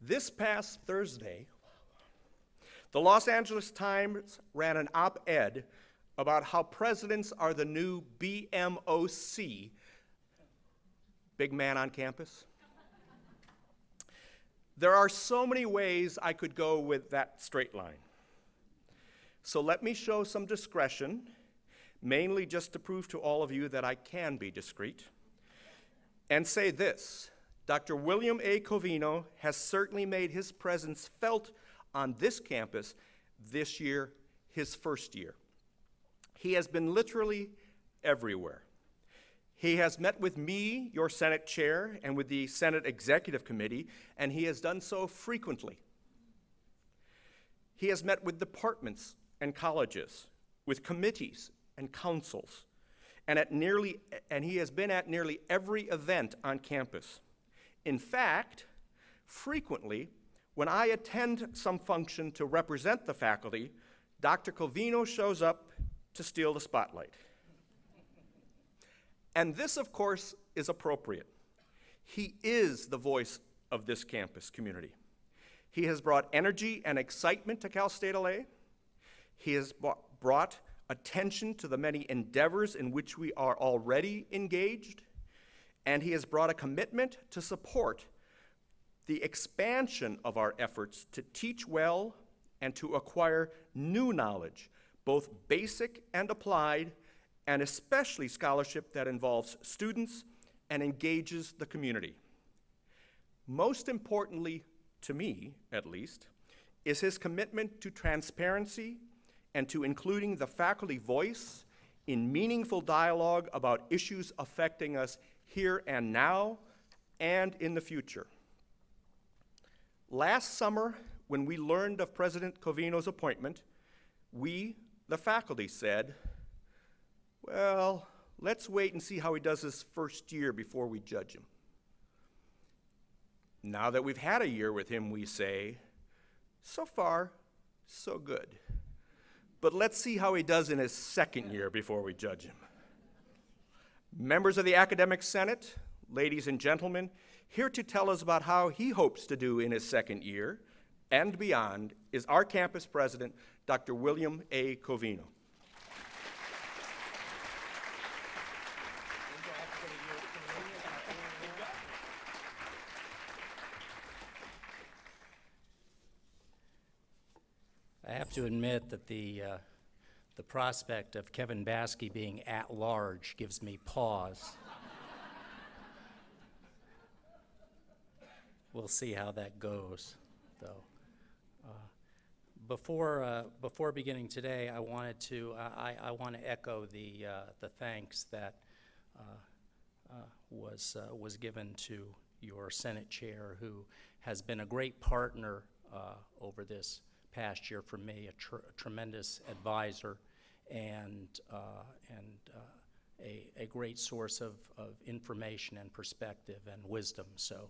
This past Thursday, the Los Angeles Times ran an op-ed about how presidents are the new BMOC, big man on campus. There are so many ways I could go with that straight line. So let me show some discretion, mainly just to prove to all of you that I can be discreet, and say this: Dr. William A. Covino has certainly made his presence felt on this campus this year, his first year. He has been literally everywhere. He has met with me, your Senate chair, and with the Senate Executive Committee, and he has done so frequently. He has met with departments and colleges, with committees and councils, and he has been at nearly every event on campus. In fact, frequently, when I attend some function to represent the faculty, Dr. Covino shows up to steal the spotlight. And this, of course, is appropriate. He is the voice of this campus community. He has brought energy and excitement to Cal State LA. He has brought attention to the many endeavors in which we are already engaged, and he has brought a commitment to support the expansion of our efforts to teach well and to acquire new knowledge, both basic and applied, and especially scholarship that involves students and engages the community. Most importantly, to me at least, is his commitment to transparency and to including the faculty voice in meaningful dialogue about issues affecting us here and now and in the future. Last summer, when we learned of President Covino's appointment, we, the faculty, said, well, let's wait and see how he does his first year before we judge him. Now that we've had a year with him, we say, so far, so good. But let's see how he does in his second year before we judge him. Members of the Academic Senate, ladies and gentlemen, here to tell us about how he hopes to do in his second year and beyond is our campus president, Dr. William A. Covino. I have to admit that the prospect of Kevin Baskey being at large gives me pause. We'll see how that goes, though. Before beginning today, I wanted to I want to echo the thanks that was given to your Senate chair, who has been a great partner over this past year for me, a tremendous advisor, and a great source of information and perspective and wisdom. So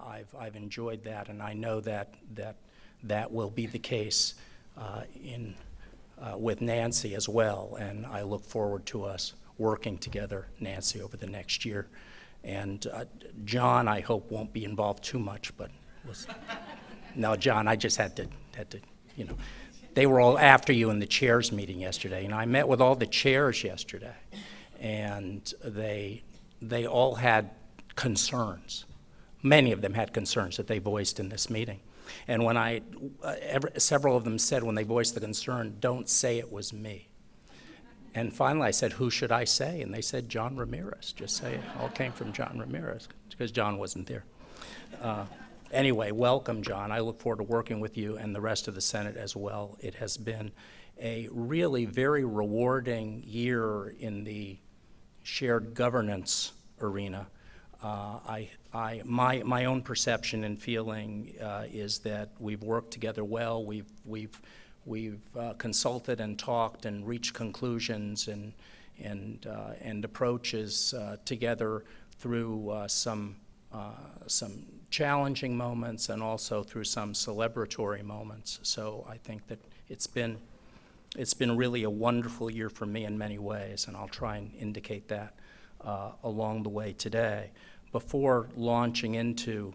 I've enjoyed that, and I know that will be the case with Nancy as well, and I look forward to us working together, Nancy, over the next year. And John, I hope, won't be involved too much, but no, John, I just had to, you know, they were all after you in the chairs meeting yesterday, and I met with all the chairs yesterday, and they all had concerns. Many of them had concerns that they voiced in this meeting. And when several of them said when they voiced the concern, don't say it was me. And finally I said, who should I say? And they said, John Ramirez. Just say it all came from John Ramirez, because John wasn't there. Anyway, welcome, John. I look forward to working with you and the rest of the Senate as well. It has been a really very rewarding year in the shared governance arena. My own perception and feeling is that we've worked together well. We've consulted and talked and reached conclusions and approaches together through some challenging moments and also through some celebratory moments. So I think that it's been really a wonderful year for me in many ways, and I'll try and indicate that along the way today. Before launching into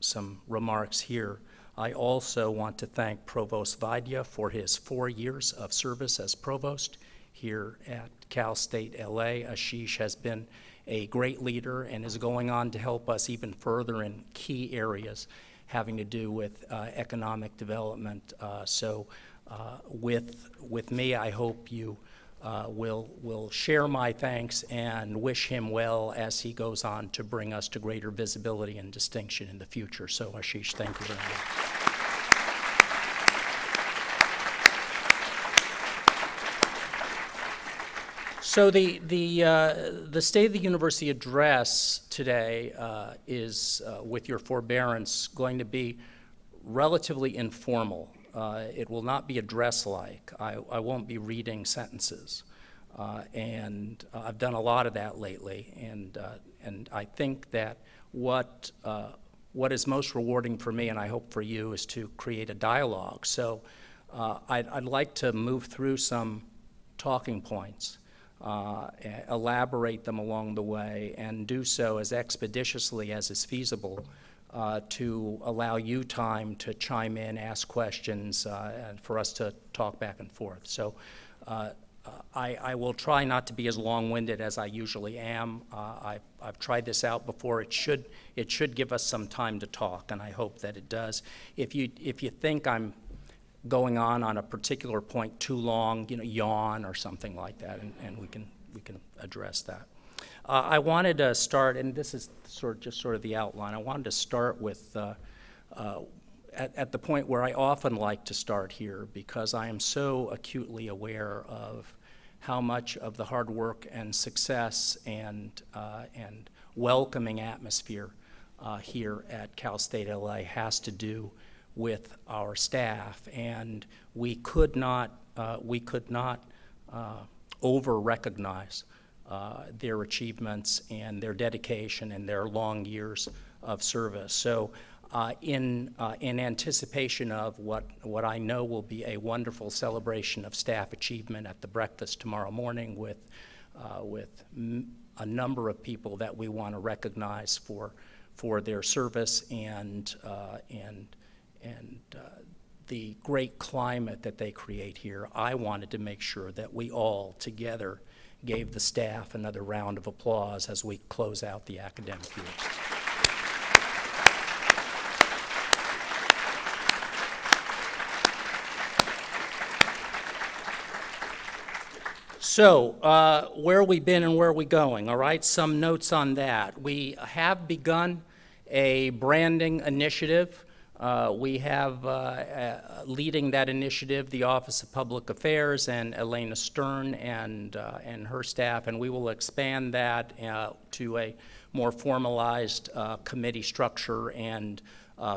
some remarks here. I also want to thank Provost Vaidya for his 4 years of service as provost here at Cal State LA. Ashish has been a great leader and is going on to help us even further in key areas having to do with economic development. With me, I hope you will share my thanks and wish him well as he goes on to bring us to greater visibility and distinction in the future. So Ashish, thank you very much. So the State of the University address today is, with your forbearance, going to be relatively informal. It will not be address-like. I won't be reading sentences. And I've done a lot of that lately. And I think that what is most rewarding for me, and I hope for you, is to create a dialogue. So I'd like to move through some talking points, elaborate them along the way, and do so as expeditiously as is feasible to allow you time to chime in, ask questions, and for us to talk back and forth. So I will try not to be as long-winded as I usually am. I've tried this out before. It should give us some time to talk, and I hope that it does. If you think I'm going on a particular point too long, yawn or something like that, and we can address that. I wanted to start, and this is just sort of the outline. I wanted to start with at the point where I often like to start here, because I am so acutely aware of how much of the hard work and success and welcoming atmosphere here at Cal State LA has to do with our staff, and we could not over-recognize their achievements and their dedication and their long years of service. So in anticipation of what I know will be a wonderful celebration of staff achievement at the breakfast tomorrow morning with a number of people that we want to recognize for their service and the great climate that they create here, I wanted to make sure that we all together gave the staff another round of applause as we close out the academic year. So, where have we been and where are we going? All right, some notes on that. We have begun a branding initiative. We have leading that initiative the Office of Public Affairs and Elena Stern and her staff, and we will expand that to a more formalized committee structure and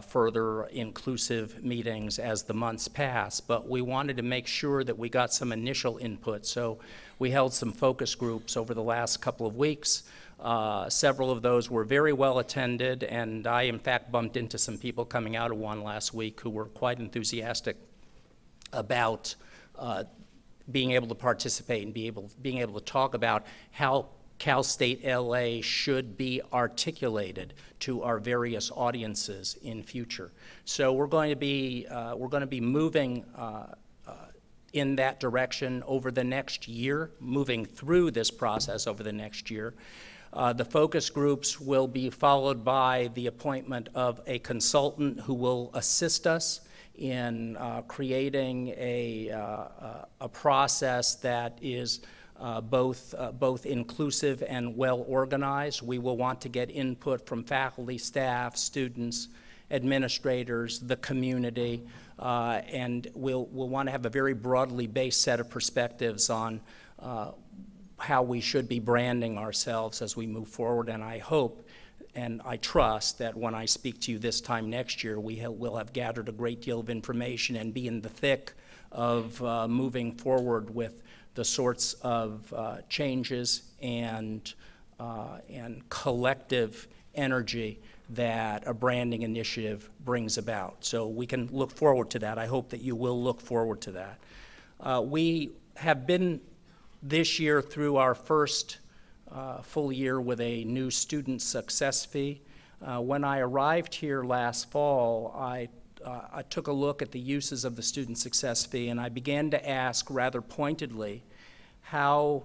further inclusive meetings as the months pass. But we wanted to make sure that we got some initial input, so we held some focus groups over the last couple of weeks. Several of those were very well attended, and I, in fact, bumped into some people coming out of one last week who were quite enthusiastic about being able to participate and being able to talk about how Cal State LA should be articulated to our various audiences in future. So we're going to be moving in that direction over the next year, moving through this process over the next year. The focus groups will be followed by the appointment of a consultant who will assist us in creating a process that is both inclusive and well organized. We will want to get input from faculty, staff, students, administrators, the community, and we'll want to have a very broadly based set of perspectives on how we should be branding ourselves as we move forward. And I hope and I trust that when I speak to you this time next year, we'll have gathered a great deal of information and be in the thick of moving forward with the sorts of changes and collective energy that a branding initiative brings about. So we can look forward to that. I hope that you will look forward to that. We have been this year through our first full year with a new student success fee. When I arrived here last fall, I took a look at the uses of the student success fee, and I began to ask rather pointedly how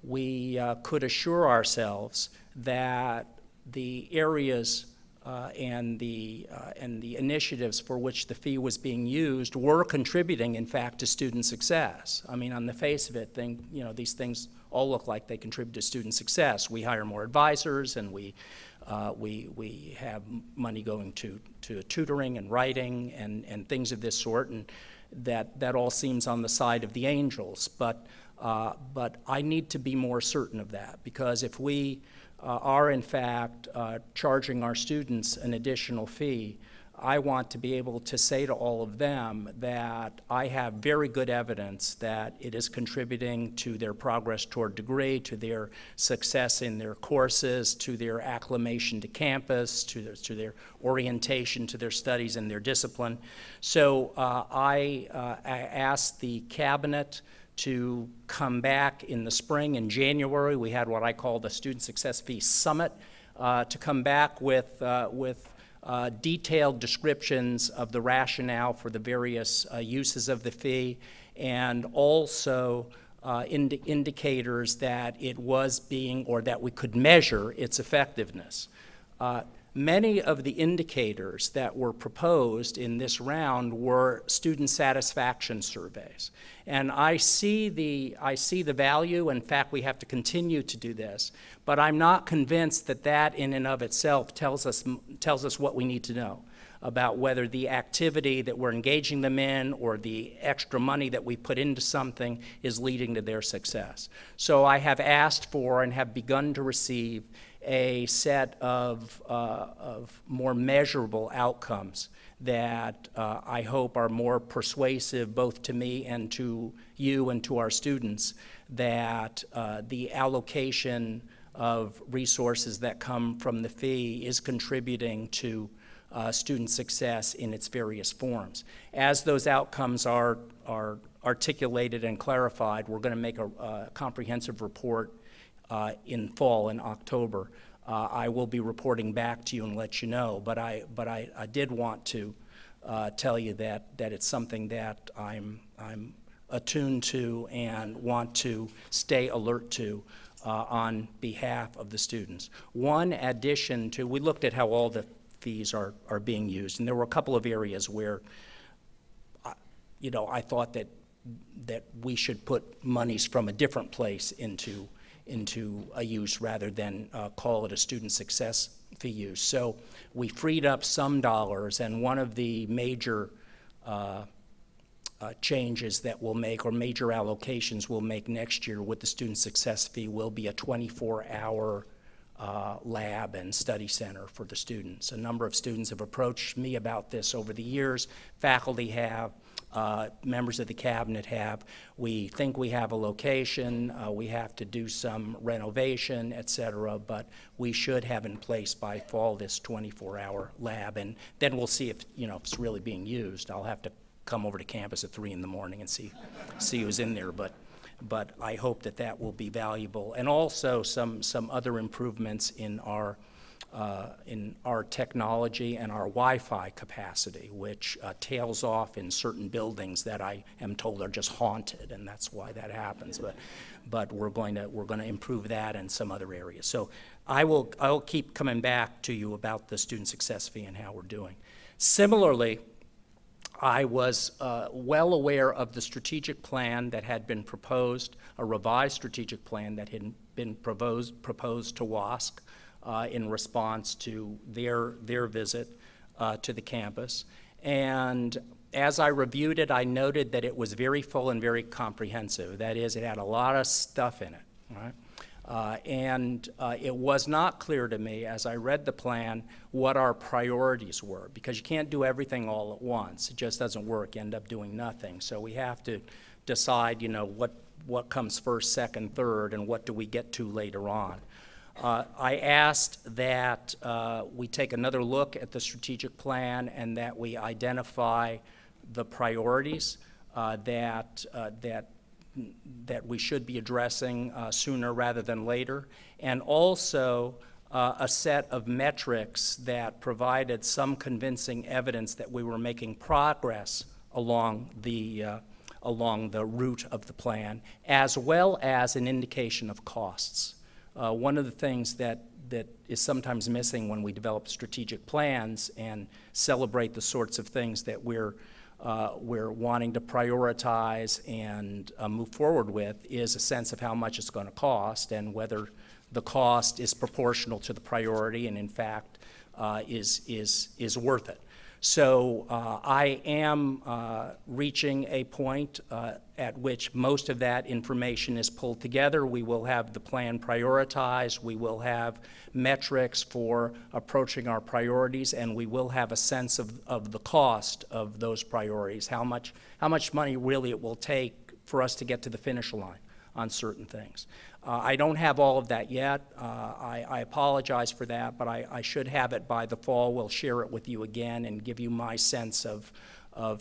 we could assure ourselves that the areas and the initiatives for which the fee was being used were contributing, in fact, to student success. I mean, on the face of it, these things all look like they contribute to student success. We hire more advisors, and we have money going to tutoring and writing and things of this sort, and that all seems on the side of the angels. But I need to be more certain of that, because if we are in fact charging our students an additional fee, I want to be able to say to all of them that I have very good evidence that it is contributing to their progress toward degree, to their success in their courses, to their acclimation to campus, to their orientation to their studies and their discipline. So I asked the cabinet to come back in the spring. In January, we had what I call the Student Success Fee Summit, to come back with detailed descriptions of the rationale for the various uses of the fee, and also indicators that it was being, or that we could measure its effectiveness. Many of the indicators that were proposed in this round were student satisfaction surveys. And I see the value. In fact, we have to continue to do this. But I'm not convinced that that in and of itself tells us what we need to know about whether the activity that we're engaging them in or the extra money that we put into something is leading to their success. So I have asked for and have begun to receive a set of more measurable outcomes that I hope are more persuasive both to me and to you and to our students, that the allocation of resources that come from the fee is contributing to student success in its various forms. As those outcomes are articulated and clarified, we're going to make a comprehensive report in fall, in October. I will be reporting back to you and let you know, but I did want to tell you that it's something that I'm attuned to and want to stay alert to on behalf of the students. One addition to, we looked at how all the fees are being used, and there were a couple of areas where I thought that we should put monies from a different place into a use rather than call it a student success fee use. So we freed up some dollars, and one of the major changes that we'll make, or major allocations we'll make next year with the student success fee, will be a 24-hour lab and study center for the students. A number of students have approached me about this over the years. Faculty have, members of the cabinet have. We think we have a location. We have to do some renovation, et cetera, but we should have in place by fall this 24-hour lab, and then we'll see if it's really being used. I'll have to come over to campus at 3 in the morning and see who's in there, but I hope that will be valuable. And also some other improvements in our technology and our Wi-Fi capacity, which tails off in certain buildings that I am told are just haunted, and that's why that happens. But we're going to improve that in some other areas. So I'll keep coming back to you about the student success fee and how we're doing. Similarly, I was well aware of the strategic plan that had been proposed, a revised strategic plan that had been proposed to WASC in response to their visit to the campus. And as I reviewed it, I noted that it was very full and very comprehensive. That is, it had a lot of stuff in it, right? And it was not clear to me as I read the plan what our priorities were, because you can't do everything all at once. It just doesn't work. You end up doing nothing. So we have to decide, what comes first, second, third, and what do we get to later on. I asked that we take another look at the strategic plan and that we identify the priorities that we should be addressing sooner rather than later, and also a set of metrics that provided some convincing evidence that we were making progress along the route of the plan, as well as an indication of costs. One of the things that is sometimes missing when we develop strategic plans and celebrate the sorts of things that we're wanting to prioritize and move forward with is a sense of how much it's going to cost and whether the cost is proportional to the priority and, in fact, is worth it. So I am reaching a point at which most of that information is pulled together. We will have the plan prioritized. We will have metrics for approaching our priorities, and we will have a sense of the cost of those priorities, how much money really it will take for us to get to the finish line on certain things. I don't have all of that yet. I apologize for that, but I should have it by the fall. We'll share it with you again and give you my sense of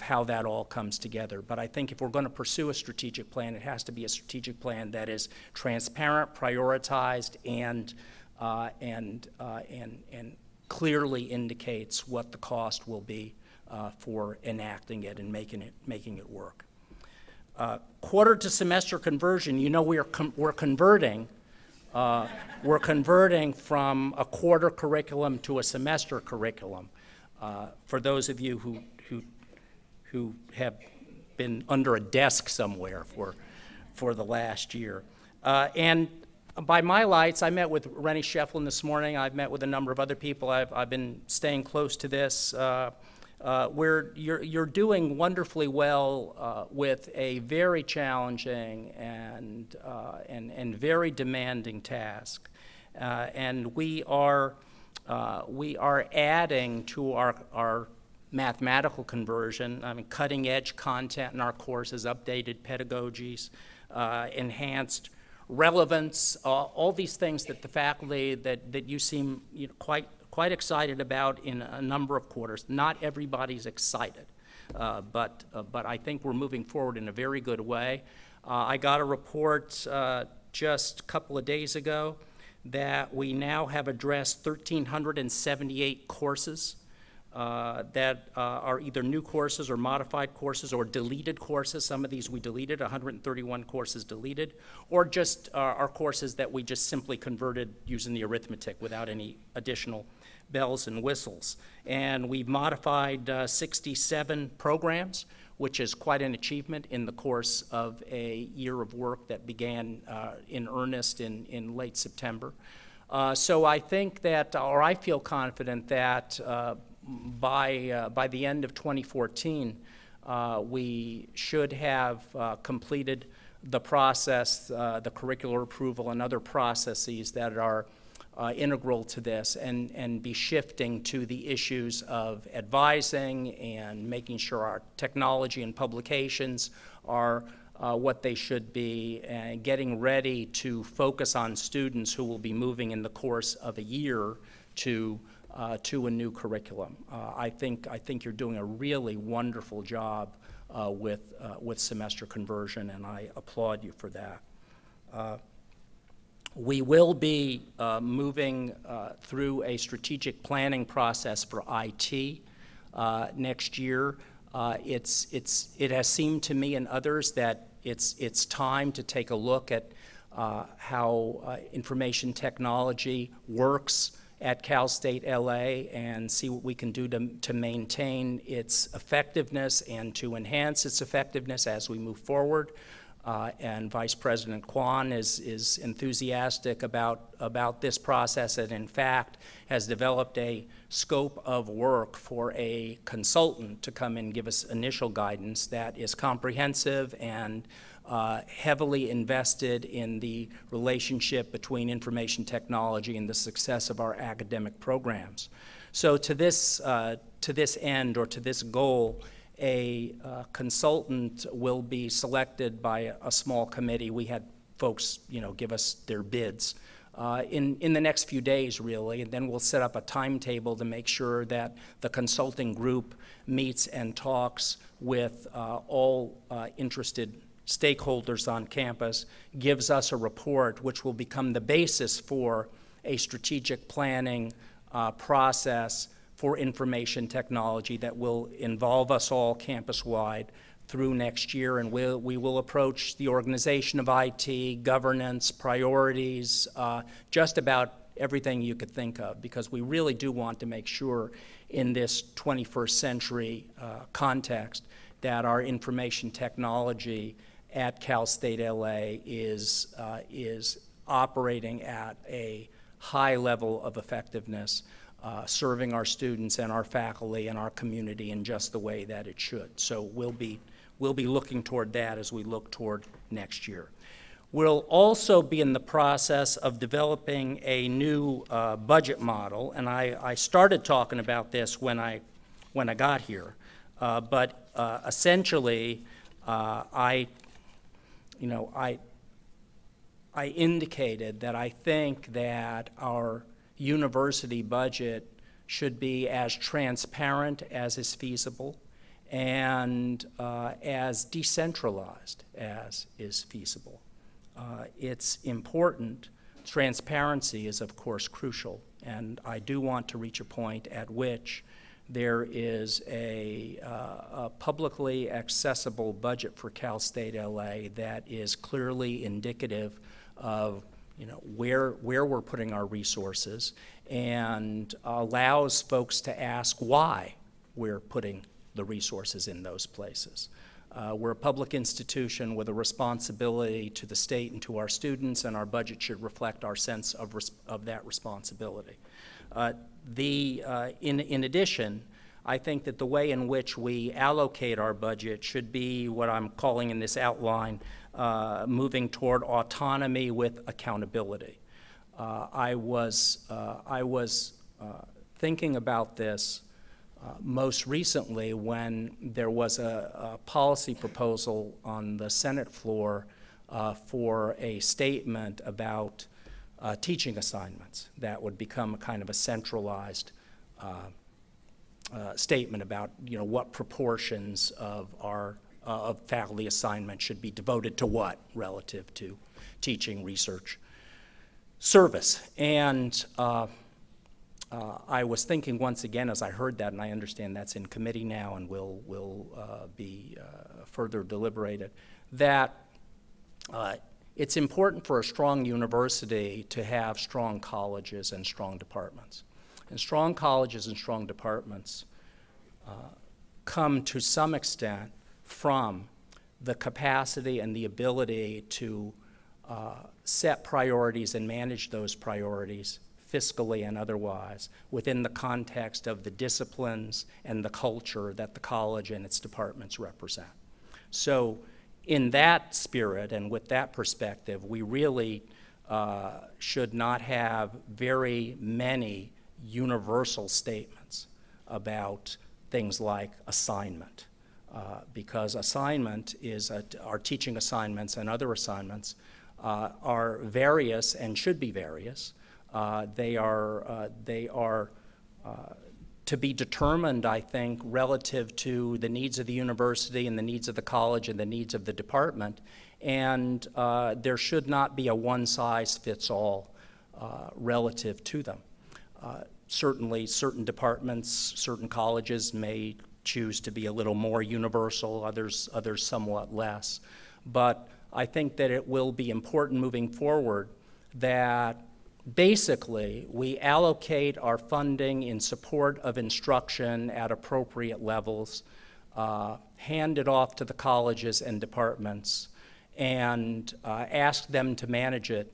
how that all comes together. But I think if we're going to pursue a strategic plan, it has to be a strategic plan that is transparent, prioritized, and clearly indicates what the cost will be for enacting it and making it work. Quarter to semester conversion, you know, we're converting from a quarter curriculum to a semester curriculum. For those of you who have been under a desk somewhere for the last year. And by my lights, I met with Rennie Shefflin this morning. I've met with a number of other people. I've been staying close to this. Where you're doing wonderfully well with a very challenging and very demanding task, and we are adding to our mathematical conversion. I mean, cutting edge content in our courses, updated pedagogies, enhanced relevance, all these things that the faculty that you seem quite excited about in a number of quarters. Not everybody's excited, but I think we're moving forward in a very good way. I got a report just a couple of days ago that we now have addressed 1,378 courses that are either new courses or modified courses or deleted courses. Some of these we deleted, 131 courses deleted, or just our courses that we just simply converted using the arithmetic without any additional bells and whistles. And we've modified 67 programs, which is quite an achievement in the course of a year of work that began in earnest in late September. So I think that, or I feel confident that by the end of 2014, we should have completed the process, the curricular approval and other processes that are integral to this, and be shifting to the issues of advising and making sure our technology and publications are what they should be, and getting ready to focus on students who will be moving in the course of a year to a new curriculum. I think you're doing a really wonderful job with semester conversion, and I applaud you for that. We will be moving through a strategic planning process for IT next year. It has seemed to me and others that it's time to take a look at how information technology works at Cal State LA and see what we can do to maintain its effectiveness and to enhance its effectiveness as we move forward. And Vice President Kwan is enthusiastic about this process and, in fact, has developed a scope of work for a consultant to come and give us initial guidance that is comprehensive and heavily invested in the relationship between information technology and the success of our academic programs. So to this end, or to this goal, a consultant will be selected by a small committee. We had folks, give us their bids in the next few days, really, and then we'll set up a timetable to make sure that the consulting group meets and talks with all interested stakeholders on campus, gives us a report which will become the basis for a strategic planning process for information technology that will involve us all campus-wide through next year, and we will approach the organization of IT, governance, priorities, just about everything you could think of, because we really do want to make sure in this 21st century context that our information technology at Cal State LA is operating at a high level of effectiveness, serving our students and our faculty and our community in just the way that it should. So we'll be looking toward that as we look toward next year. We'll also be in the process of developing a new budget model, and I started talking about this when I got here, but essentially I indicated that I think that our university budget should be as transparent as is feasible and as decentralized as is feasible. It's important. Transparency is, of course, crucial, and I do want to reach a point at which there is a publicly accessible budget for Cal State LA that is clearly indicative of where we're putting our resources and allows folks to ask why we're putting the resources in those places. We're a public institution with a responsibility to the state and to our students, and our budget should reflect our sense of that responsibility. In addition, I think that the way in which we allocate our budget should be what I'm calling in this outline, moving toward autonomy with accountability. I was thinking about this most recently when there was a policy proposal on the Senate floor for a statement about teaching assignments that would become a kind of a centralized statement about what proportions of our faculty assignments should be devoted to what relative to teaching, research, service. And I was thinking once again as I heard that, and I understand that's in committee now and will be further deliberated, that it's important for a strong university to have strong colleges and strong departments. And strong colleges and strong departments come to some extent from the capacity and the ability to set priorities and manage those priorities fiscally and otherwise within the context of the disciplines and the culture that the college and its departments represent. So in that spirit and with that perspective, we really should not have very many universal statements about things like assignment, because assignment is, our teaching assignments and other assignments are various and should be various. They are to be determined, I think, relative to the needs of the university and the needs of the college and the needs of the department. And there should not be a one-size-fits-all relative to them. Certainly, certain departments, certain colleges may choose to be a little more universal, others somewhat less. But I think that it will be important moving forward that basically we allocate our funding in support of instruction at appropriate levels, hand it off to the colleges and departments, and ask them to manage it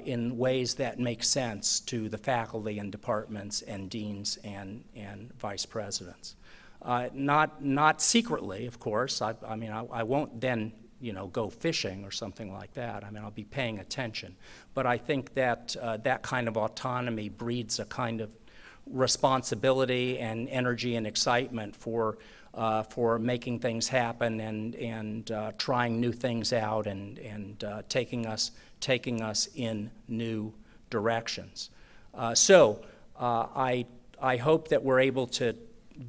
in ways that make sense to the faculty and departments and deans and vice presidents. Not secretly, of course. I mean, I won't then go fishing or something like that. I mean, I'll be paying attention. But I think that that kind of autonomy breeds a kind of responsibility and energy and excitement for making things happen and trying new things out and taking us in new directions. So I hope that we're able to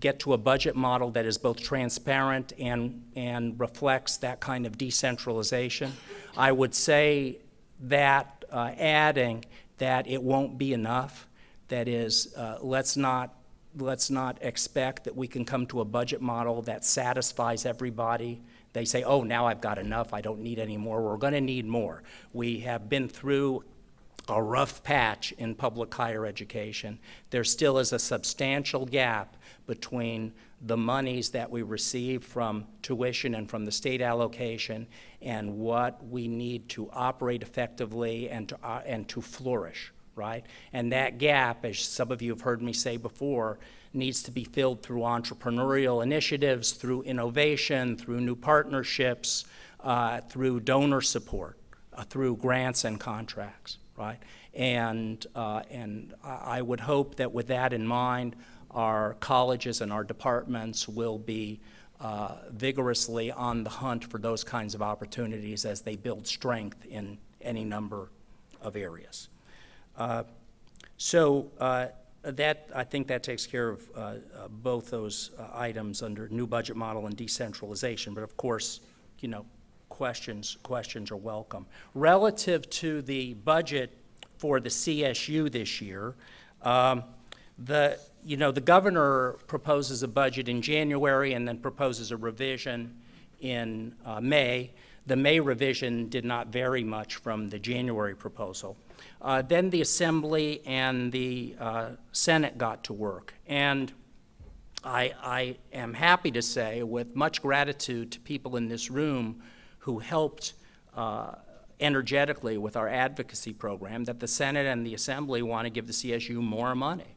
get to a budget model that is both transparent and reflects that kind of decentralization. I would say that adding that it won't be enough. That is, let's not expect that we can come to a budget model that satisfies everybody. They say, oh, now I've got enough, I don't need any more. We're going to need more. We have been through a rough patch in public higher education. There still is a substantial gap between the monies that we receive from tuition and from the state allocation and what we need to operate effectively and to flourish, right? And that gap, as some of you have heard me say before, needs to be filled through entrepreneurial initiatives, through innovation, through new partnerships, through donor support, through grants and contracts, right? And I would hope that with that in mind, our colleges and our departments will be vigorously on the hunt for those kinds of opportunities as they build strength in any number of areas. I think that takes care of both those items under new budget model and decentralization. But of course, you know, questions are welcome. Relative to the budget for the CSU this year, the governor proposes a budget in January and then proposes a revision in May. The May revision did not vary much from the January proposal. Then the Assembly and the Senate got to work. And I am happy to say, with much gratitude to people in this room who helped energetically with our advocacy program, that the Senate and the Assembly want to give the CSU more money.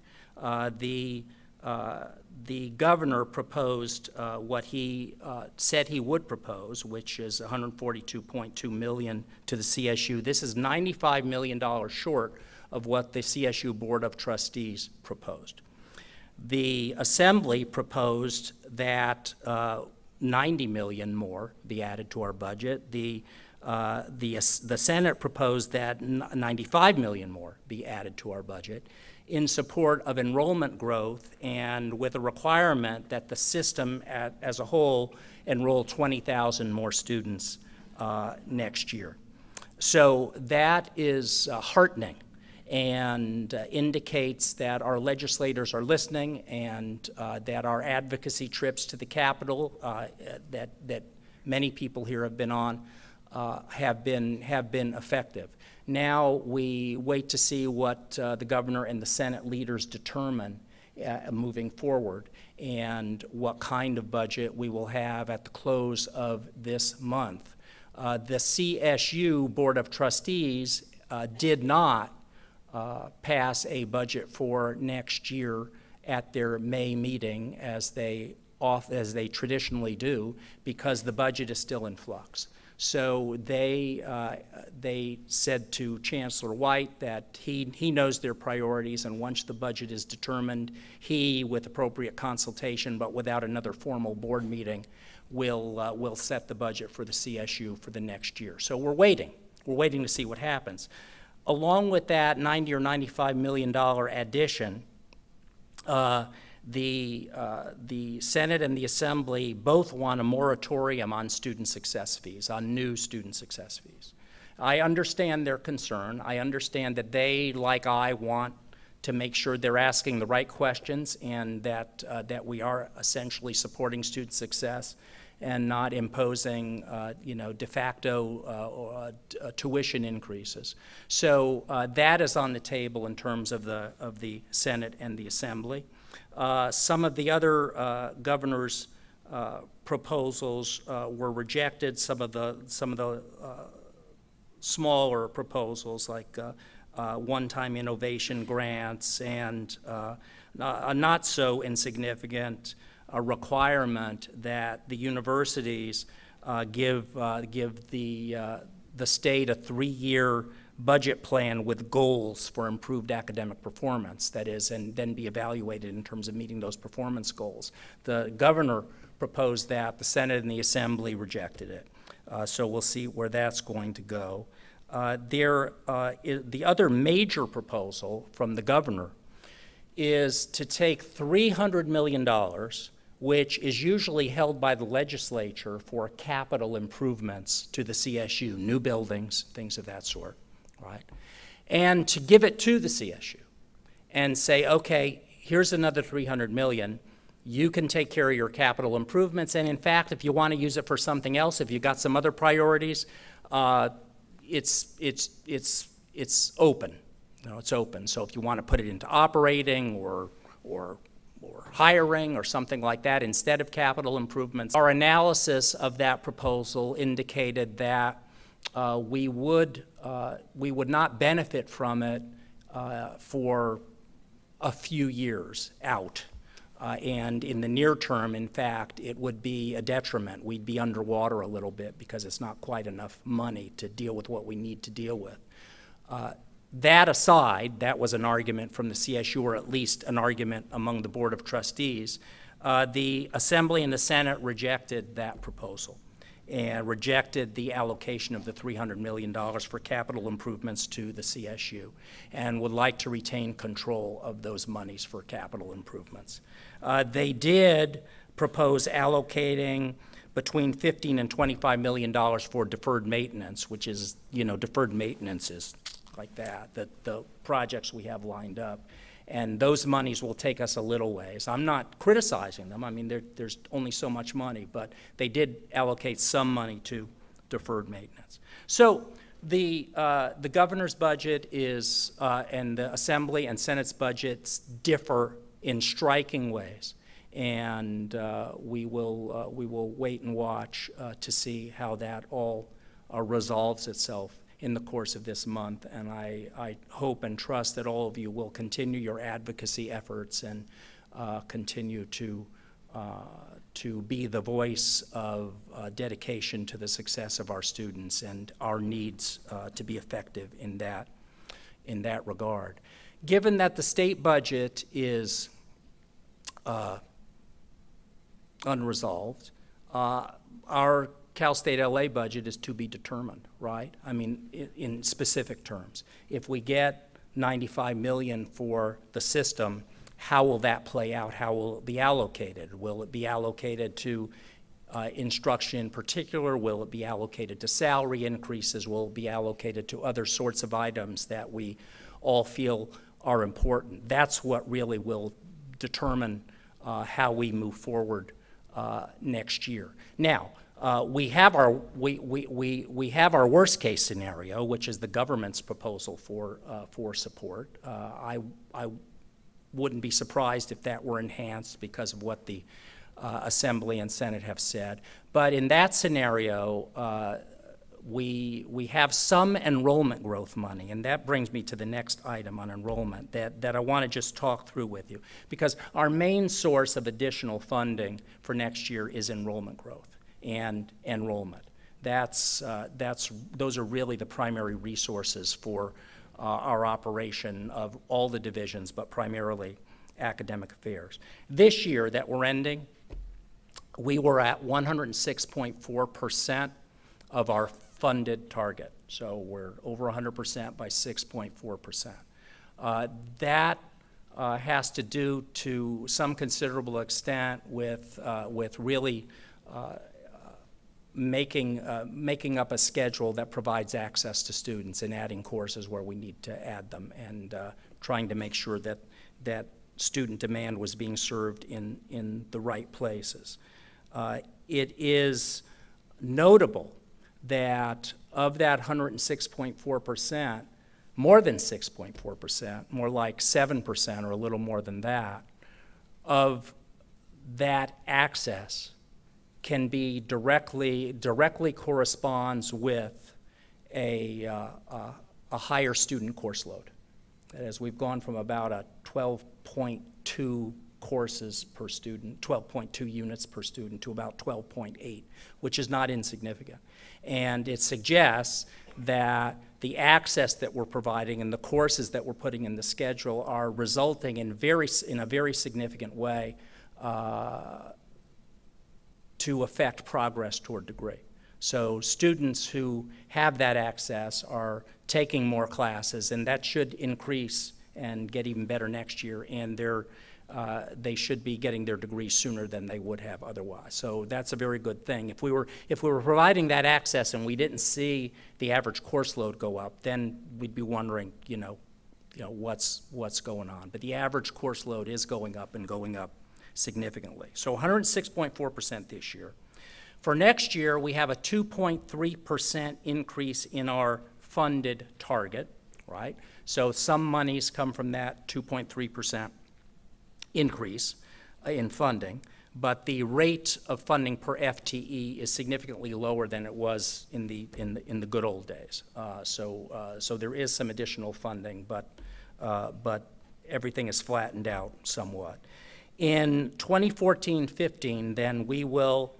The governor proposed what he said he would propose, which is $142.2 million to the CSU. This is $95 million short of what the CSU Board of Trustees proposed. The Assembly proposed that $90 million more be added to our budget. The Senate proposed that $95 million more be added to our budget in support of enrollment growth and with a requirement that the system as a whole enroll 20,000 more students next year. So that is heartening and indicates that our legislators are listening and that our advocacy trips to the Capitol that many people here have been on have been effective. Now we wait to see what the governor and the Senate leaders determine moving forward and what kind of budget we will have at the close of this month. The CSU Board of Trustees did not pass a budget for next year at their May meeting as they traditionally do, because the budget is still in flux. So they said to Chancellor White that he knows their priorities, and once the budget is determined, he, with appropriate consultation but without another formal board meeting, will set the budget for the CSU for the next year. So we're waiting. We're waiting to see what happens. Along with that $90 or $95 million addition, the Senate and the Assembly both want a moratorium on student success fees, on new student success fees. I understand their concern. I understand that they, like I, want to make sure they're asking the right questions and that we are essentially supporting student success and not imposing, de facto tuition increases. So that is on the table in terms of the Senate and the Assembly. Some of the other governor's proposals were rejected. Some of the smaller proposals, like one-time innovation grants and a not so insignificant requirement that the universities give the state a 3-year budget plan with goals for improved academic performance, that is, and then be evaluated in terms of meeting those performance goals. The governor proposed that, the Senate and the Assembly rejected it. So we'll see where that's going to go. The other major proposal from the governor is to take $300 million, which is usually held by the legislature for capital improvements to the CSU, new buildings, things of that sort, right? and to give it to the CSU and say, okay, here's another $300 million. You can take care of your capital improvements, and in fact, if you want to use it for something else, if you've got some other priorities, it's open. It's open. So if you want to put it into operating or hiring or something like that instead of capital improvements, our analysis of that proposal indicated that we would not benefit from it for a few years out. And in the near term, in fact, it would be a detriment. We'd be underwater a little bit because it's not quite enough money to deal with what we need to deal with. That aside, that was an argument from the CSU, or at least an argument among the Board of Trustees. The Assembly and the Senate rejected that proposal and rejected the allocation of the $300 million for capital improvements to the CSU and would like to retain control of those monies for capital improvements. They did propose allocating between $15 and $25 million for deferred maintenance, which is, deferred maintenance is like that, the projects we have lined up. And those monies will take us a little ways. I'm not criticizing them. I mean, there's only so much money, but they did allocate some money to deferred maintenance. So the governor's budget is, and the Assembly and Senate's budgets differ in striking ways. And we will wait and watch to see how that all resolves itself in the course of this month, and I hope and trust that all of you will continue your advocacy efforts and continue to be the voice of dedication to the success of our students and our needs to be effective in that regard. Given that the state budget is unresolved, our Cal State LA budget is to be determined, right? I mean, in specific terms. If we get $95 million for the system, how will that play out? How will it be allocated? Will it be allocated to instruction in particular? Will it be allocated to salary increases? Will it be allocated to other sorts of items that we all feel are important? That's what really will determine how we move forward next year. Now, we have our worst case scenario, which is the government's proposal for support. I wouldn't be surprised if that were enhanced because of what the Assembly and Senate have said. But in that scenario, we have some enrollment growth money, and that brings me to the next item on enrollment that I want to just talk through with you, because our main source of additional funding for next year is enrollment growth and enrollment. Those are really the primary resources for our operation of all the divisions, but primarily academic affairs. This year that we're ending, we were at 106.4% of our funded target. So we're over 100% by 6.4%. That has to do to some considerable extent with really making up a schedule that provides access to students and adding courses where we need to add them, and trying to make sure that student demand was being served in the right places. It is notable that of that 106.4%, more than 6.4%, more like 7% or a little more than that, of that access can be directly corresponds with a higher student course load. That is, we've gone from about a 12.2 courses per student, 12.2 units per student, to about 12.8, which is not insignificant. And it suggests that the access that we're providing and the courses that we're putting in the schedule are resulting in a very significant way to affect progress toward degree. So students who have that access are taking more classes, and that should increase and get even better next year, and they should be getting their degree sooner than they would have otherwise. So that's a very good thing. If we were providing that access and we didn't see the average course load go up, then we'd be wondering, what's going on. But the average course load is going up and going up significantly. So 106.4% this year. For next year, we have a 2.3% increase in our funded target, right? So some monies come from that 2.3% increase in funding, but the rate of funding per FTE is significantly lower than it was in the good old days. So there is some additional funding, but everything is flattened out somewhat. In 2014-15, then we will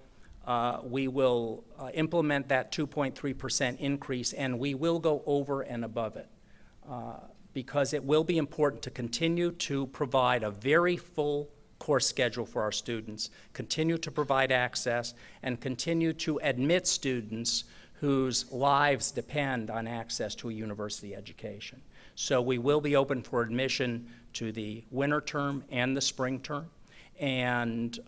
implement that 2.3% increase, and we will go over and above it. Because it will be important to continue to provide a very full course schedule for our students, continue to provide access, and continue to admit students whose lives depend on access to a university education. So we will be open for admission to the winter term and the spring term, and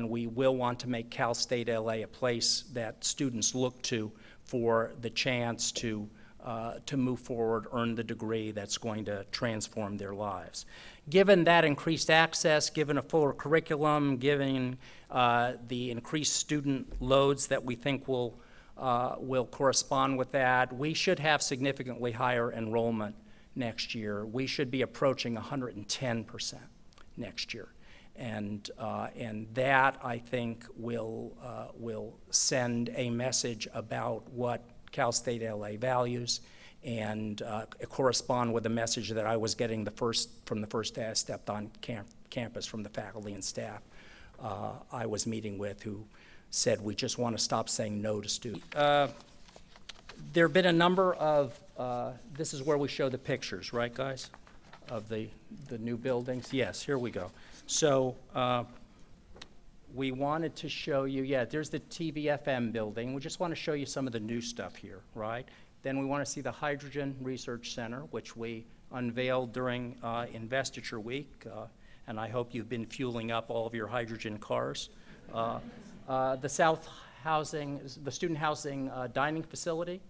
we will want to make Cal State LA a place that students look to for the chance to move forward, earn the degree that's going to transform their lives. Given that increased access, given a fuller curriculum, given the increased student loads that we think will correspond with that, we should have significantly higher enrollment next year. We should be approaching 110% next year. And that, I think, will send a message about what Cal State LA values, and correspond with the message that I was getting from the first day I stepped on campus from the faculty and staff I was meeting with, who said, we just want to stop saying no to students. There have been a number of, this is where we show the pictures, right, guys, of the new buildings? Yes, here we go. So we wanted to show you, there's the TV-FM building. We just want to show you some of the new stuff here, right? Then we want to see the Hydrogen Research Center, which we unveiled during Investiture Week, and I hope you've been fueling up all of your hydrogen cars. The South Housing, the student housing dining facility,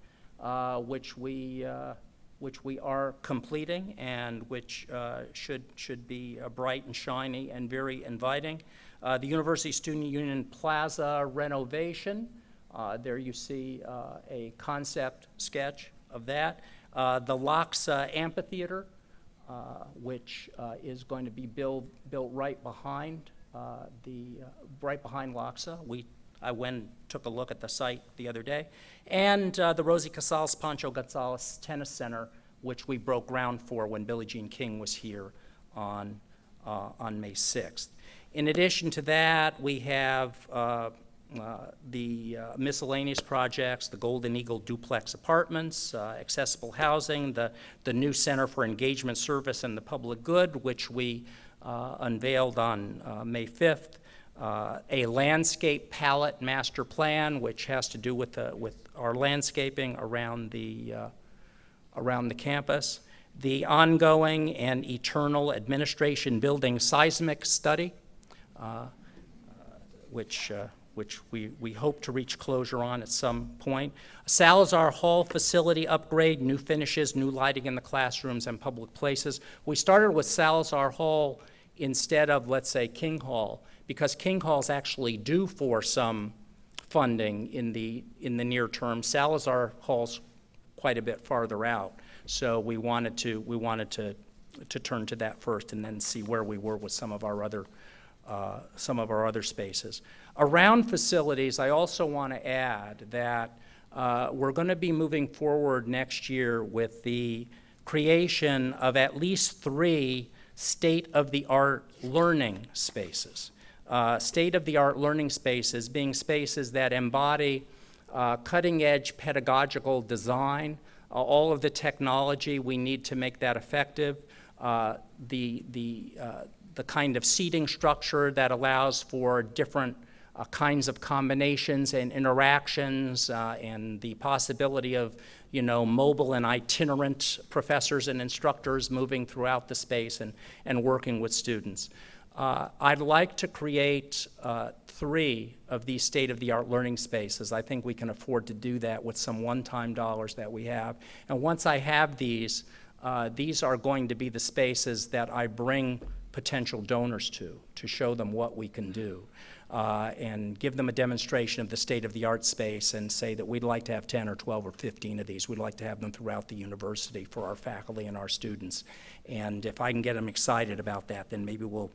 which we are completing, and which should be bright and shiny and very inviting. The University Student Union Plaza renovation. There you see a concept sketch of that. The Loxa Amphitheater, which is going to be built right behind Loxa. I went and took a look at the site the other day. And the Rosie Casals Pancho Gonzalez Tennis Center, which we broke ground for when Billie Jean King was here on May 6th. In addition to that, we have the miscellaneous projects, the Golden Eagle duplex apartments, accessible housing, the new Center for Engagement Service and the Public Good, which we unveiled on May 5th, a landscape palette master plan, which has to do with our landscaping around the campus, the ongoing and eternal administration building seismic study, which we hope to reach closure on at some point. Salazar Hall facility upgrade, new finishes, new lighting in the classrooms and public places. We started with Salazar Hall instead of, let's say, King Hall, because King Hall's actually due for some funding in the near term. Salazar Hall's quite a bit farther out, so we wanted to turn to that first and then see where we were with some of our other spaces. Around facilities, I also want to add that we're going to be moving forward next year with the creation of at least 3 state-of-the-art learning spaces. State-of-the-art learning spaces being spaces that embody cutting-edge pedagogical design, all of the technology we need to make that effective, the kind of seating structure that allows for different kinds of combinations and interactions and the possibility of, mobile and itinerant professors and instructors moving throughout the space and working with students. I'd like to create 3 of these state-of-the-art learning spaces. I think we can afford to do that with some one-time dollars that we have. And once I have these are going to be the spaces that I bring potential donors to show them what we can do. And give them a demonstration of the state-of-the-art space and say that we'd like to have 10 or 12 or 15 of these. We'd like to have them throughout the university for our faculty and our students. And if I can get them excited about that, then maybe we'll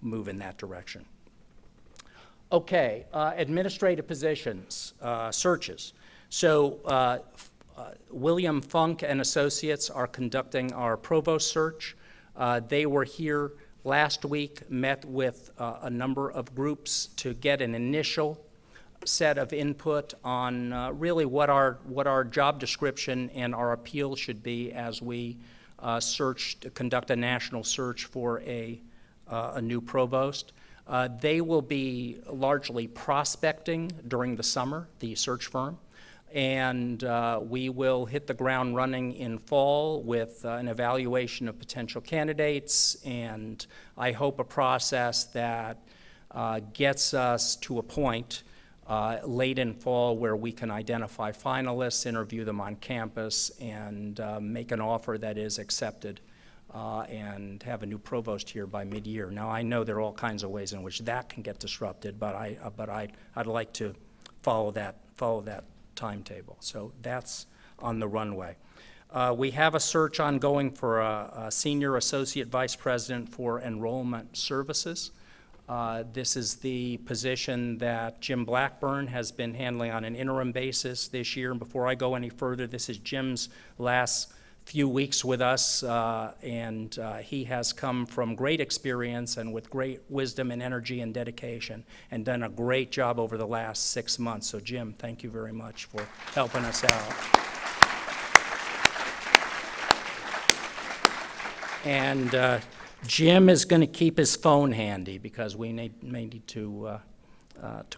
move in that direction. Okay, administrative positions, searches. So William Funk and Associates are conducting our provost search. They were here last week, met with a number of groups to get an initial set of input on really what our job description and our appeal should be as we conduct a national search for a new provost. They will be largely prospecting during the summer, the search firm, and we will hit the ground running in fall with an evaluation of potential candidates, and I hope a process that gets us to a point late in fall where we can identify finalists, interview them on campus, and make an offer that is accepted and have a new provost here by mid-year. Now, I know there are all kinds of ways in which that can get disrupted, but I'd like to follow that timetable. So that's on the runway. We have a search ongoing for a senior associate vice president for enrollment services. This is the position that Jim Blackburn has been handling on an interim basis this year. And before I go any further, this is Jim's last few weeks with us, and he has come from great experience and with great wisdom and energy and dedication and done a great job over the last 6 months. So Jim, thank you very much for helping us out. And Jim is going to keep his phone handy because we may need to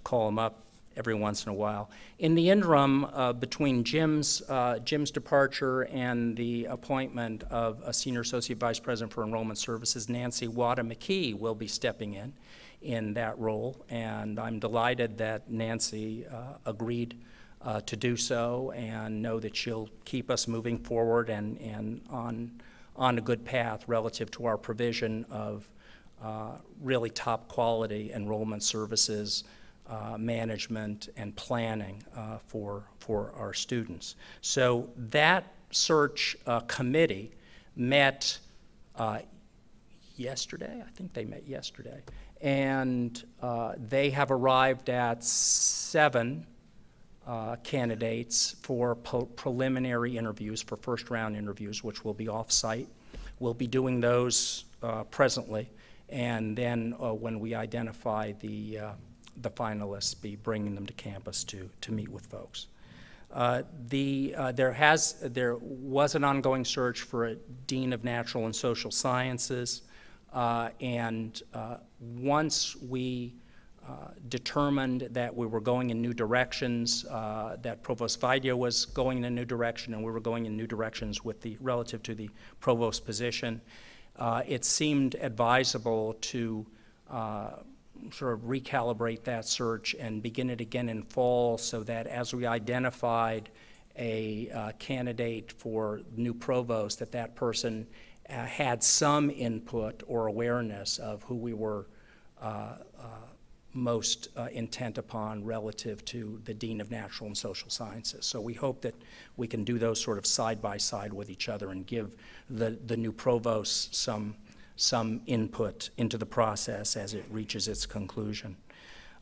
call him up every once in a while. In the interim, between Jim's departure and the appointment of a senior associate vice president for enrollment services, Nancy Wada McKee will be stepping in that role, and I'm delighted that Nancy agreed to do so, and know that she'll keep us moving forward and on a good path relative to our provision of really top quality enrollment services, management and planning for our students. So that search committee met yesterday. I think they met yesterday. And they have arrived at 7 candidates for preliminary interviews, for first round interviews, which will be off-site. We'll be doing those presently. And then when we identify the finalists, be bringing them to campus to meet with folks. There was an ongoing search for a dean of natural and social sciences, and once we determined that we were going in new directions, that Provost Vidya was going in a new direction, and we were going in new directions relative to the provost position, it seemed advisable to sort of recalibrate that search and begin it again in fall, so that as we identified a candidate for new provost, that person had some input or awareness of who we were most intent upon relative to the Dean of Natural and Social Sciences. So we hope that we can do those sort of side by side with each other and give the new provost some input into the process as it reaches its conclusion.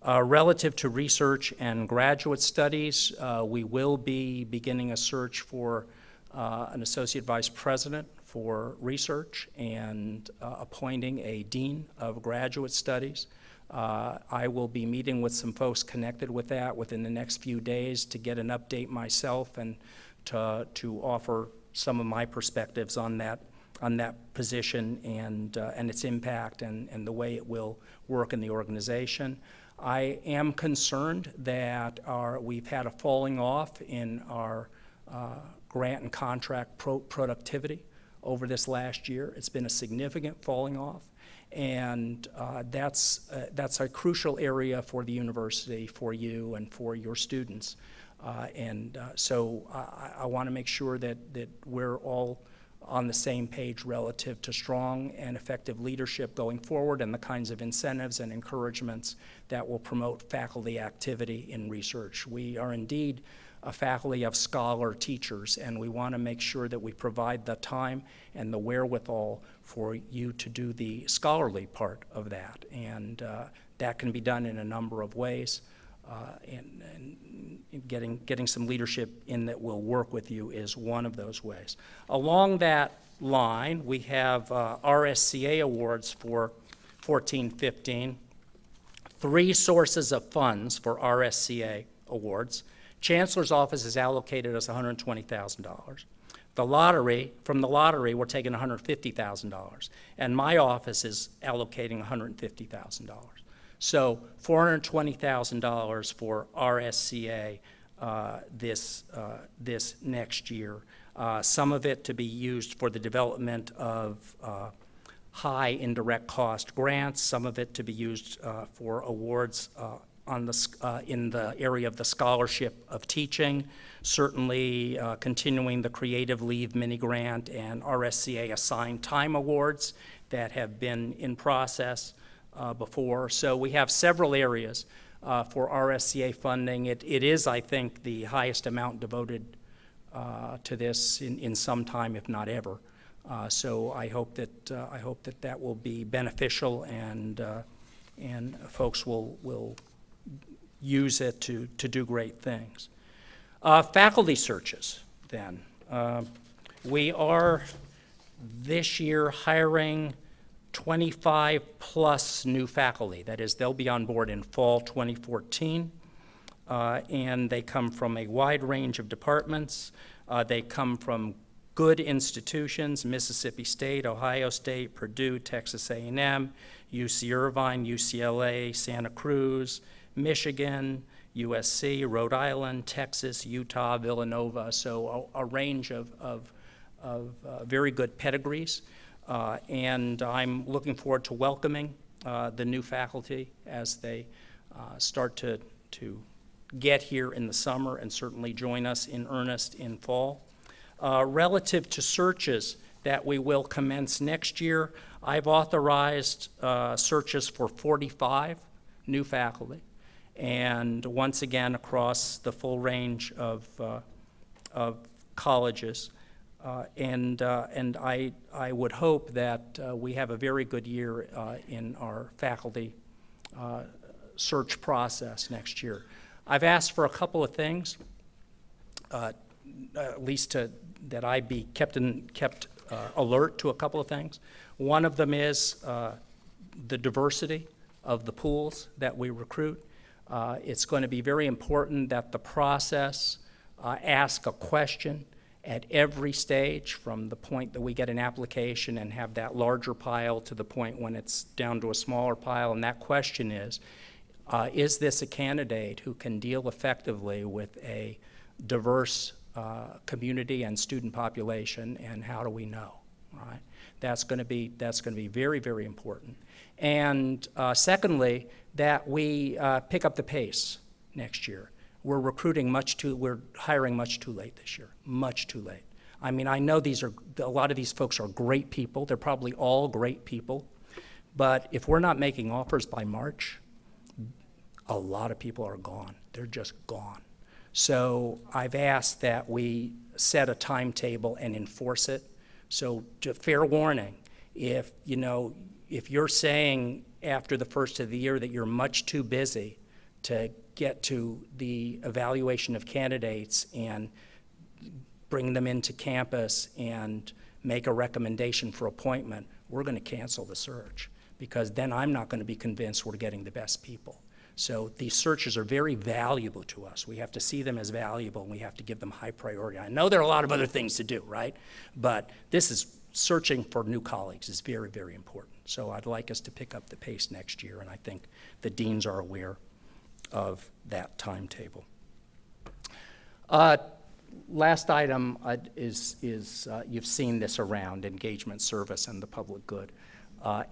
Relative to research and graduate studies, we will be beginning a search for an associate vice president for research and appointing a dean of graduate studies. I will be meeting with some folks connected with that within the next few days to get an update myself and to offer some of my perspectives on that position and its impact and the way it will work in the organization. I am concerned that we've had a falling off in our grant and contract productivity over this last year. It's been a significant falling off, and that's a crucial area for the university, for you, and for your students. So I want to make sure that we're all on the same page relative to strong and effective leadership going forward and the kinds of incentives and encouragements that will promote faculty activity in research. We are indeed a faculty of scholar teachers, and we want to make sure that we provide the time and the wherewithal for you to do the scholarly part of that. And that can be done in a number of ways. And getting some leadership in that will work with you is one of those ways. Along that line, we have RSCA awards for 14-15, 3 sources of funds for RSCA awards. Chancellor's office is allocated us $120,000. From the lottery, we're taking $150,000, and my office is allocating $150,000. So $420,000 for RSCA this next year. Some of it to be used for the development of high indirect cost grants. Some of it to be used for awards in the area of the scholarship of teaching. Certainly continuing the Creative Leave mini grant and RSCA assigned time awards that have been in process before. So we have several areas for RSCA funding. It is, I think, the highest amount devoted to this in some time, if not ever. So I hope that will be beneficial, and folks will use it to do great things. Faculty searches, then. We are this year hiring 25 plus new faculty. That is, they'll be on board in fall 2014, and they come from a wide range of departments. They come from good institutions: Mississippi State, Ohio State, Purdue, Texas A&M, UC Irvine, UCLA, Santa Cruz, Michigan, USC, Rhode Island, Texas, Utah, Villanova. So a range of very good pedigrees. And I'm looking forward to welcoming the new faculty as they start to get here in the summer and certainly join us in earnest in fall. Relative to searches that we will commence next year, I've authorized searches for 45 new faculty, and once again across the full range of colleges. And I would hope that we have a very good year in our faculty search process next year. I've asked for a couple of things, at least that I be kept alert to a couple of things. One of them is the diversity of the pools that we recruit. It's going to be very important that the process ask a question at every stage, from the point that we get an application and have that larger pile to the point when it's down to a smaller pile. And that question is this a candidate who can deal effectively with a diverse community and student population, and how do we know, right? That's going to be very, very important. And secondly, that we pick up the pace next year. We're hiring much too late this year, much too late. I mean, I know a lot of these folks are great people. They're probably all great people. But if we're not making offers by March, a lot of people are gone. They're just gone. So I've asked that we set a timetable and enforce it. So fair warning, if you're saying after the first of the year that you're much too busy to get to the evaluation of candidates and bring them into campus and make a recommendation for appointment, we're going to cancel the search, because then I'm not going to be convinced we're getting the best people. So these searches are very valuable to us. We have to see them as valuable, and we have to give them high priority. I know there are a lot of other things to do, right? But searching for new colleagues is very, very important. So I'd like us to pick up the pace next year, and I think the deans are aware of that timetable. Last item is you've seen this around engagement, service, and the public good.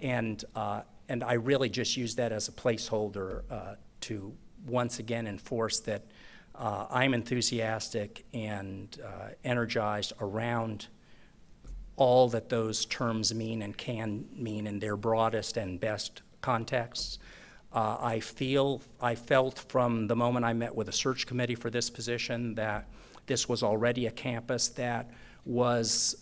And I really just use that as a placeholder to once again enforce that I'm enthusiastic and energized around all that those terms mean and can mean in their broadest and best contexts. I felt from the moment I met with a search committee for this position that this was already a campus that was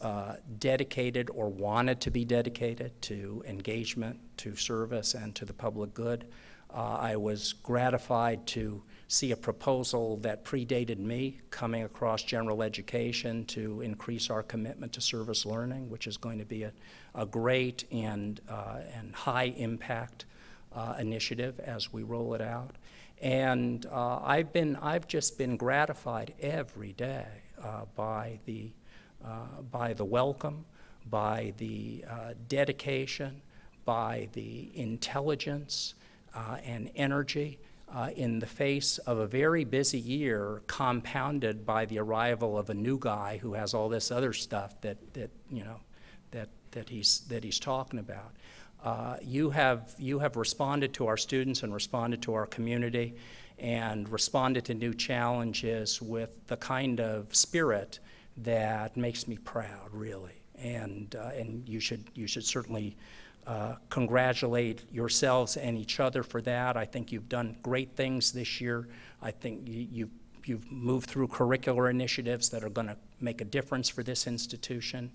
dedicated or wanted to be dedicated to engagement, to service, and to the public good. I was gratified to see a proposal that predated me coming across general education to increase our commitment to service learning, which is going to be a great and high impact initiative as we roll it out. And I've just been gratified every day by the welcome, by the dedication, by the intelligence and energy in the face of a very busy year, compounded by the arrival of a new guy who has all this other stuff that he's talking about. You have responded to our students and responded to our community and responded to new challenges with the kind of spirit that makes me proud, really. And you should certainly congratulate yourselves and each other for that. I think you've done great things this year. I think you've moved through curricular initiatives that are going to make a difference for this institution.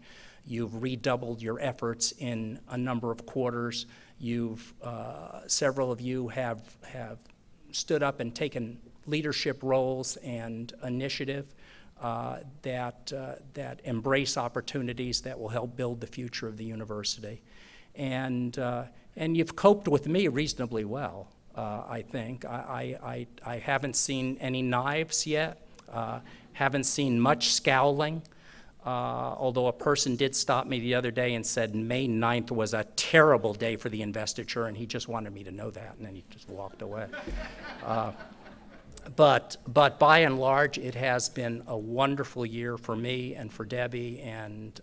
You've redoubled your efforts in a number of quarters. Several of you have stood up and taken leadership roles and initiative that embrace opportunities that will help build the future of the university. And you've coped with me reasonably well, I think. I haven't seen any knives yet, haven't seen much scowling, although a person did stop me the other day and said May 9th was a terrible day for the investiture, and he just wanted me to know that, and then he just walked away. But by and large, it has been a wonderful year for me and for Debbie, and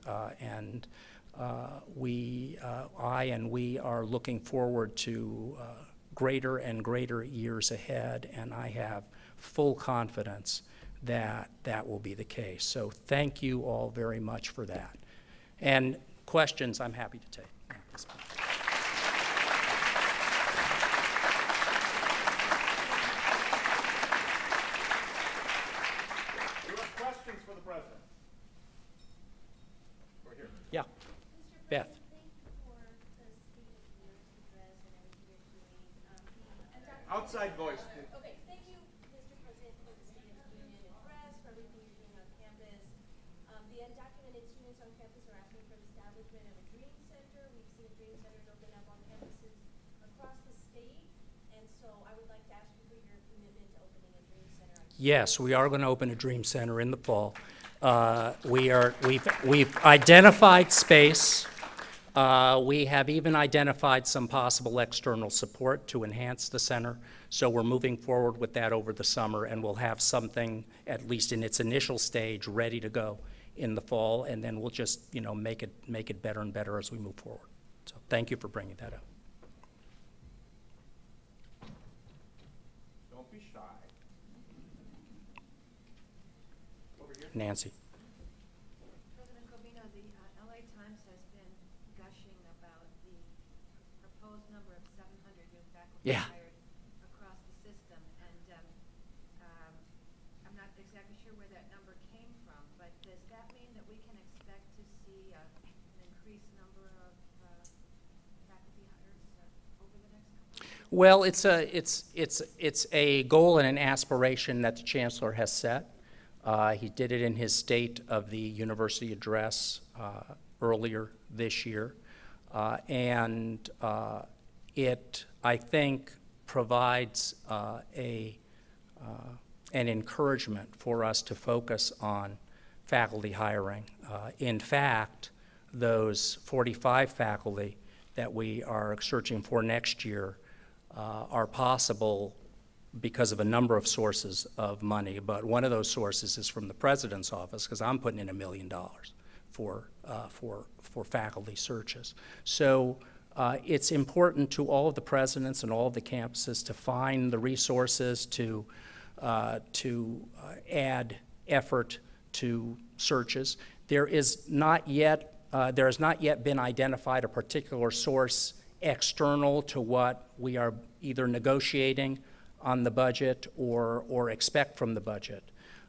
we are looking forward to greater and greater years ahead, and I have full confidence that that will be the case. So thank you all very much for that. And questions I'm happy to take at this point. Do you have questions for the president? We're here. Yeah. Beth. Outside voice. Okay, thank you, Mr. President, for the State of the Union address, for everything you're doing on campus. The undocumented students on campus are asking for the establishment of a dream center. We've seen dream centers open up on campuses across the state, and so I would like to ask you for your commitment to opening a dream center. Yes, we are going to open a dream center in the fall. We've identified space. We have even identified some possible external support to enhance the center, so we're moving forward with that over the summer, and we'll have something, at least in its initial stage, ready to go in the fall, and then we'll just, make it better and better as we move forward. So thank you for bringing that up. Don't be shy. Over here. Nancy. President Covino, the LA Times has been gushing about the proposed number of 700 new faculty Yeah. hired across the system, and I'm not exactly sure where that number came from, but does that mean that we can expect to see an increased number of faculty hires over the next couple of years? Well, it's a goal and an aspiration that the chancellor has set. He did it in his State of the University address earlier this year, and it, I think, provides an encouragement for us to focus on faculty hiring. In fact, those 45 faculty that we are searching for next year are possible because of a number of sources of money, but one of those sources is from the president's office, because I'm putting in $1 million for faculty searches. So it's important to all of the presidents and all of the campuses to find the resources to add effort to searches. There has not yet been identified a particular source external to what we are either negotiating on the budget or expect from the budget.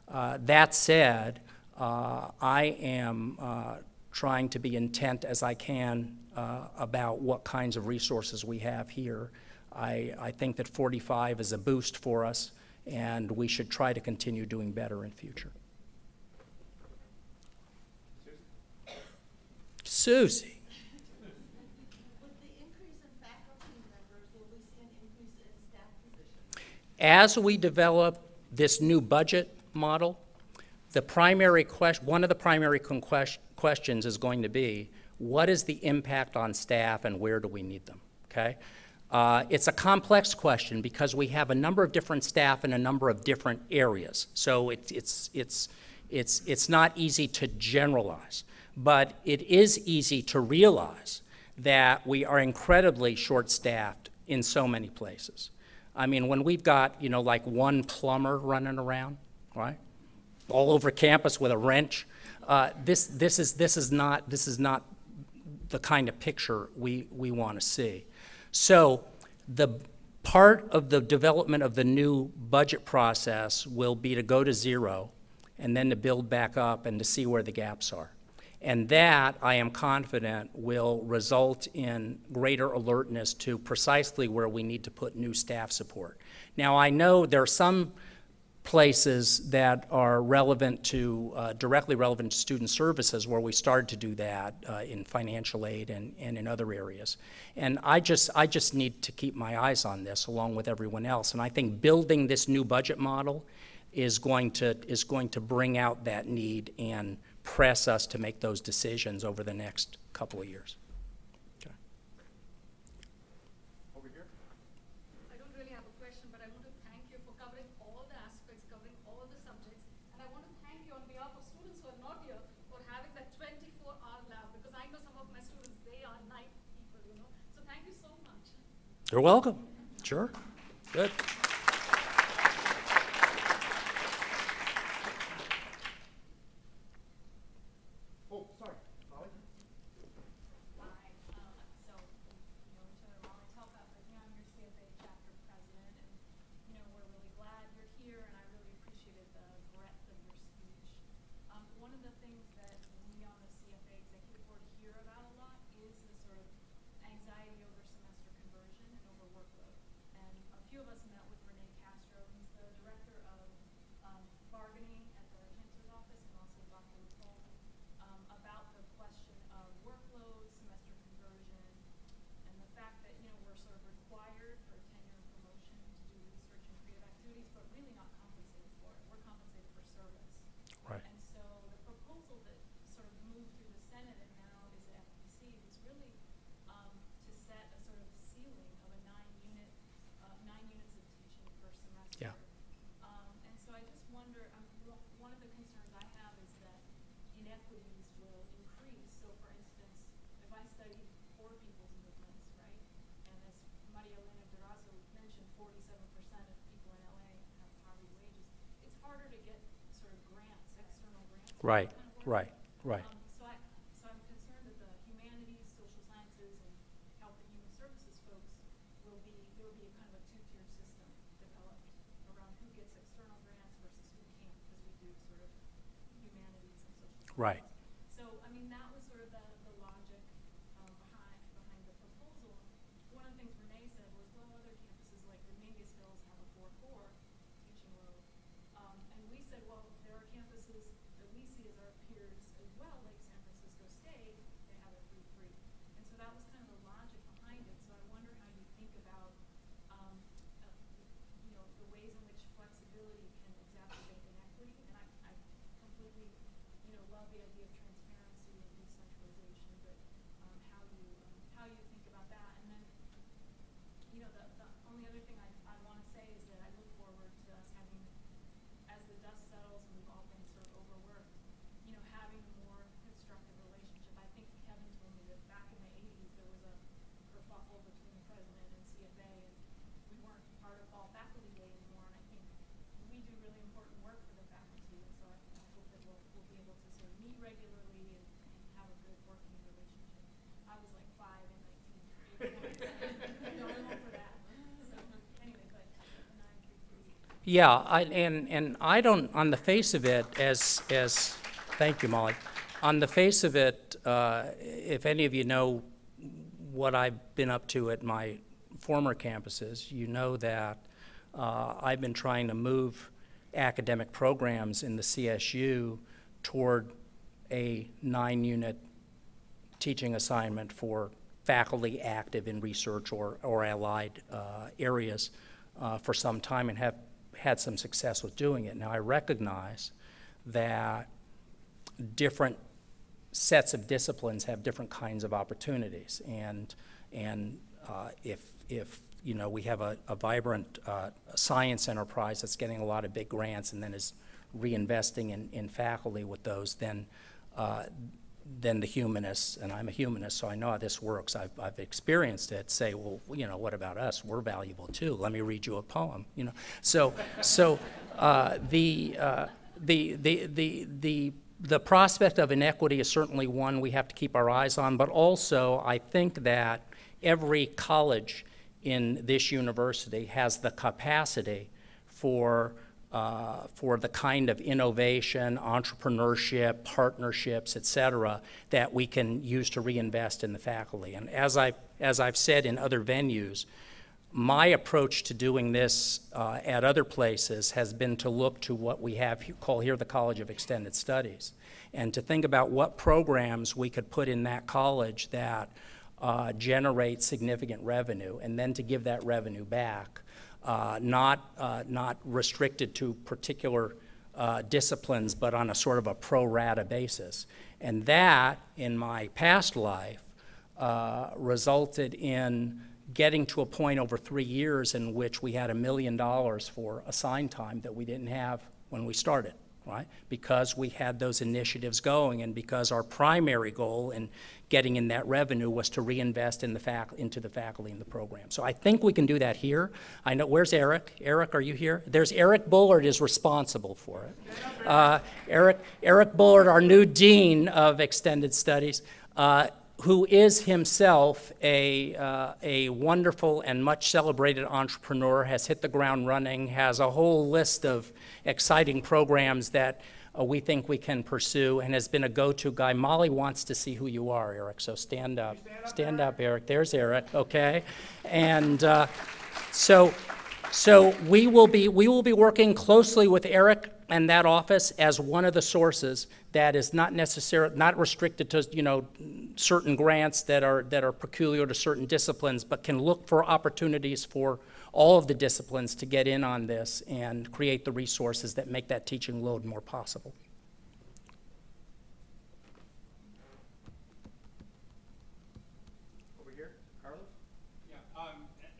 That said, I am trying to be intent as I can about what kinds of resources we have here. I think that 45 is a boost for us, and we should try to continue doing better in future. Susie. With the increase in faculty members, will we see an increase in staff positions? As we develop this new budget model, one of the primary questions is going to be, what is the impact on staff and where do we need them, okay? It's a complex question because we have a number of different staff in a number of different areas. So it's not easy to generalize, but it is easy to realize that we are incredibly short-staffed in so many places. I mean, when we've got, like one plumber running around, right, all over campus with a wrench, this is not the kind of picture we want to see. So the part of the development of the new budget process will be to go to zero and then to build back up and to see where the gaps are. And that, I am confident, will result in greater alertness to precisely where we need to put new staff support. Now, I know there are some places that are relevant to, directly relevant to student services where we started to do that in financial aid and in other areas. And I just need to keep my eyes on this along with everyone else. And I think building this new budget model is going to bring out that need and press us to make those decisions over the next couple of years. Okay. Over here. I don't really have a question, but I want to thank you for covering all the aspects, covering all the subjects. And I want to thank you on behalf of students who are not here for having that 24-hour lab, because I know some of my students, they are night people, So thank you so much. You're welcome. Sure. Good. Oh, sorry. Molly? Hi. So, we know each other well. I tell Beth that, I'm your CFA chapter president, and, we're really glad you're here, and I really appreciated the breadth of your speech. One of the things that we on the CFA executive board hear about a lot is the sort of anxiety over semester conversion and over workload. And a few of us met with Renee Castro, who's the director of bargaining at the chancellor's office, and also Dr. LaPaul, about the question of workload, semester conversion, and the fact that, we're sort of required for tenure and promotion to do research and creative activities, but really not compensated for it. We're compensated for service. Right. And so the proposal that sort of moved through the Senate and now is at FTC was really to set a sort of ceiling of a 9 units of teaching per semester. Yeah. And so I just wonder, one of the concerns I have is that inequities will increase. So for instance, if I studied poor people's movements, right, and as Maria Elena Durazo mentioned, 47% of people in LA have poverty wages, it's harder to get sort of grants, external grants. for Right. that kind of work. Right. So I'm concerned that the humanities, social sciences, and health and human services folks there will be a kind of a two-tier system developed around who gets external grants versus who can't, because we do sort of humanities and social sciences. Right. So, that was sort of the logic behind the proposal. One of the things Renee said was, well, other campuses like Dominguez Hills have a 4-4 teaching load. And we said, well, there are campuses that we see as our peers as well, like San Francisco State, they have a 3-3. And so that was kind of the logic behind it. So I wonder how you think about, the ways in which flexibility can exacerbate inequity. And I completely, love the idea of having a more constructive relationship. I think Kevin told me that back in the 80s there was a kerfuffle between the president and CFA, and we weren't part of Fall Faculty Day anymore. And I think we do really important work for the faculty, and so I hope that we'll be able to sort of meet regularly and have a good working relationship. I was like 5 in 1981. No room for that. So anyway, but 933. Yeah, and I don't, on the face of it, as thank you, Molly. On the face of it, if any of you know what I've been up to at my former campuses, you know that I've been trying to move academic programs in the CSU toward a 9-unit teaching assignment for faculty active in research or allied areas for some time, and have had some success with doing it. Now, I recognize that different sets of disciplines have different kinds of opportunities, and if you know, we have a vibrant science enterprise that's getting a lot of big grants and then is reinvesting in faculty with those, then the humanists, and I'm a humanist, so I know how this works. I've experienced it. Say, well, you know, what about us? We're valuable too. Let me read you a poem. You know, so the prospect of inequity is certainly one we have to keep our eyes on. But also, I think that every college in this university has the capacity for the kind of innovation, entrepreneurship, partnerships, et cetera, that we can use to reinvest in the faculty. And as I've said in other venues, my approach to doing this at other places has been to look to what we call here the College of Extended Studies, and to think about what programs we could put in that college that generate significant revenue, and then to give that revenue back. Not restricted to particular disciplines, but on a sort of a pro rata basis. And that, in my past life, resulted in getting to a point over 3 years in which we had $1 million for assigned time that we didn't have when we started, right? Because we had those initiatives going, and because our primary goal in getting in that revenue was to reinvest in into the faculty in the program. So I think we can do that here. I know, where's Eric? Eric, are you here? There's Eric Bullard is responsible for it. Eric Bullard, our new Dean of Extended Studies, who is himself a wonderful and much celebrated entrepreneur, has hit the ground running, has a whole list of exciting programs that we think we can pursue, and has been a go-to guy. Molly wants to see who you are, Eric, so stand up. Stand up, Eric. There's Eric, okay? And so we will be working closely with Eric and that office as one of the sources that is not restricted to, you know, certain grants that are peculiar to certain disciplines, but can look for opportunities for all of the disciplines to get in on this and create the resources that make that teaching load more possible. Over here, Carlos? Yeah,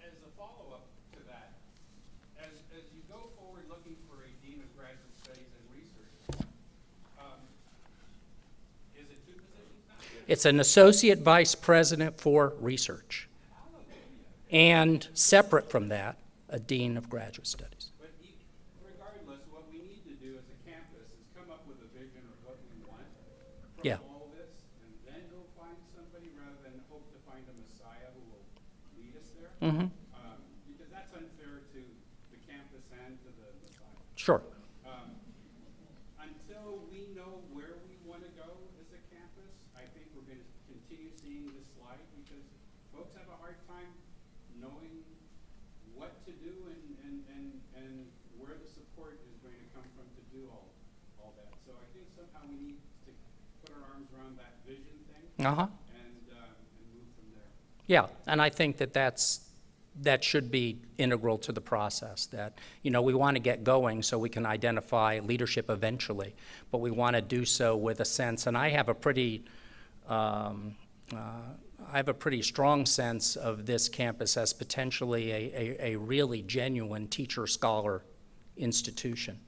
as a follow-up to that, as you go forward looking for a Dean of Graduate Studies and Research, is it 2 positions now? It's an Associate Vice President for Research. And separate from that, a Dean of Graduate Studies. But regardless, what we need to do as a campus is come up with a vision of what we want from all this, and then go find somebody rather than hope to find a messiah who will lead us there. Mm-hmm. Because that's unfair to the campus and to the messiah. Sure. Until we know where we want to go as a campus, I think we're going to continue seeing this slide, because folks have a hard time knowing what to do and where the support is going to come from to do all that. So I think somehow we need to put our arms around that vision thing and move from there. Yeah, and I think that should be integral to the process, that, you know, we want to get going so we can identify leadership eventually, but we want to do so with a sense, and I have a pretty strong sense of this campus as potentially a really genuine teacher-scholar institution.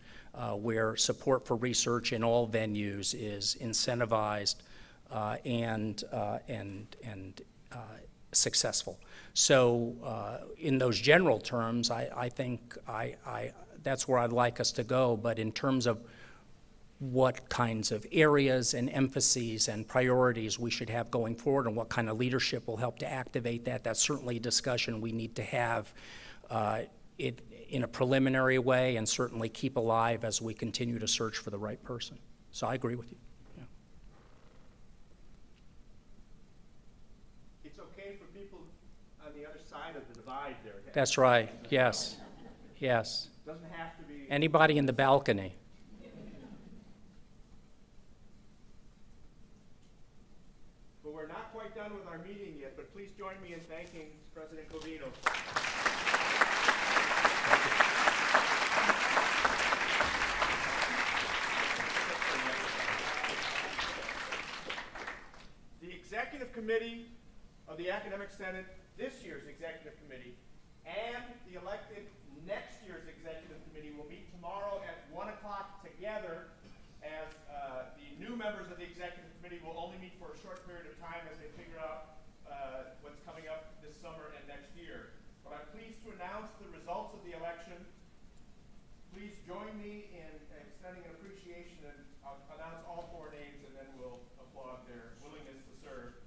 where support for research in all venues is incentivized and successful. So in those general terms, I think that's where I'd like us to go. But in terms of what kinds of areas and emphases and priorities we should have going forward and what kind of leadership will help to activate that, that's certainly a discussion we need to have in a preliminary way and certainly keep alive as we continue to search for the right person. So I agree with you. Yeah. It's okay for people on the other side of the divide there. That's right. Yes. Yes. Doesn't have to be. Anybody in the balcony. But we're not quite done with our meeting yet, but please join me in thanking President Covino. The Executive Committee of the Academic Senate, this year's Executive Committee, and the elected next year's Executive Committee will meet tomorrow at 1 o'clock together, as the new members of the Executive Committee will only meet for a short period of time as they figure out what's coming up this summer and next year. But I'm pleased to announce the results of the election. Please join me in extending an appreciation, and I'll announce all 4 names and then we'll applaud their willingness to serve.